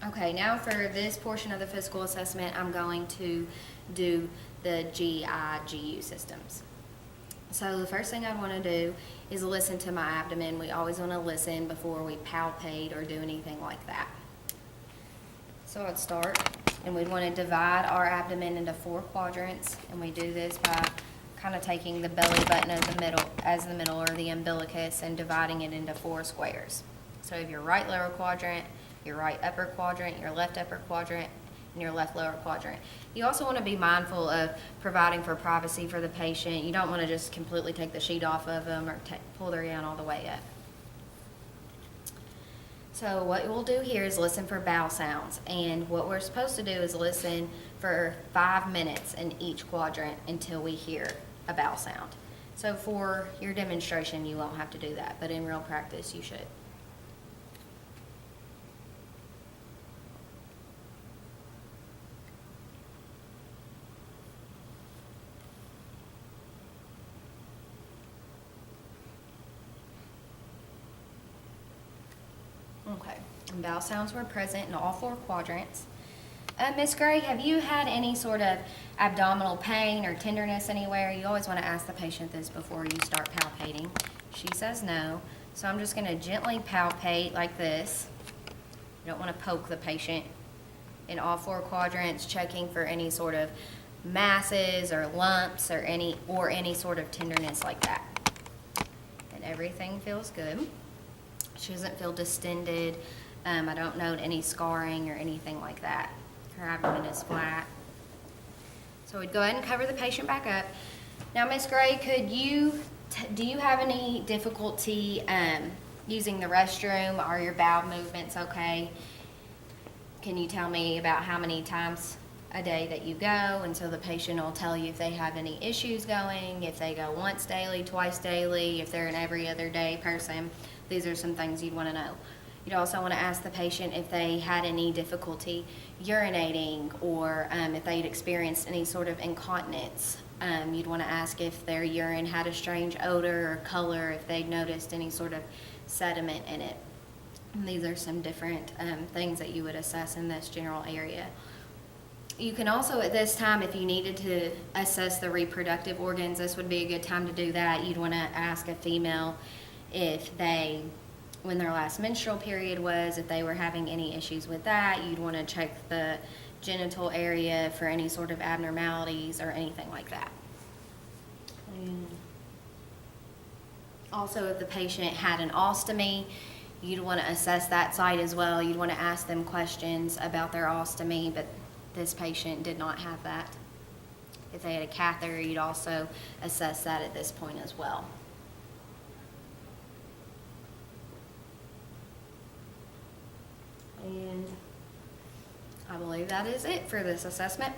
Okay, now for this portion of the physical assessment, I'm going to do the GI-GU systems. So the first thing I'd want to do is listen to my abdomen. We always want to listen before we palpate or do anything like that. So I'd start, and we'd want to divide our abdomen into 4 quadrants, and we do this by kind of taking the belly button as the middle or the umbilicus and dividing it into 4 squares. So you have your right lower quadrant, your right upper quadrant, your left upper quadrant, and your left lower quadrant. You also want to be mindful of providing for privacy for the patient. You don't want to just completely take the sheet off of them or pull their gown all the way up. So what we'll do here is listen for bowel sounds, and what we're supposed to do is listen for 5 minutes in each quadrant until we hear a bowel sound. So for your demonstration, you won't have to do that, but in real practice, you should. Okay, and bowel sounds were present in all 4 quadrants. Miss Gray, have you had any sort of abdominal pain or tenderness anywhere? You always want to ask the patient this before you start palpating. She says no, so I'm just going to gently palpate like this. You don't want to poke the patient in all 4 quadrants, checking for any sort of masses or lumps or any sort of tenderness like that. And everything feels good. She doesn't feel distended. I don't note any scarring or anything like that. Her abdomen is flat. So we'd go ahead and cover the patient back up. Now, Miss Gray, do you have any difficulty using the restroom? Are your bowel movements okay? Can you tell me about how many times a day that you go? And so the patient will tell you if they have any issues going, if they go once daily, twice daily, if they're an every other day person. These are some things you'd want to know. You'd also want to ask the patient if they had any difficulty urinating or if they'd experienced any sort of incontinence. You'd want to ask if their urine had a strange odor or color, if they'd noticed any sort of sediment in it. And these are some different things that you would assess in this general area. You can also, at this time, if you needed to assess the reproductive organs, this would be a good time to do that. You'd want to ask a female if when their last menstrual period was, if they were having any issues with that. You'd want to check the genital area for any sort of abnormalities or anything like that. And also, if the patient had an ostomy, you'd want to assess that site as well. You'd want to ask them questions about their ostomy, but this patient did not have that. If they had a catheter, you'd also assess that at this point as well. And I believe that is it for this assessment.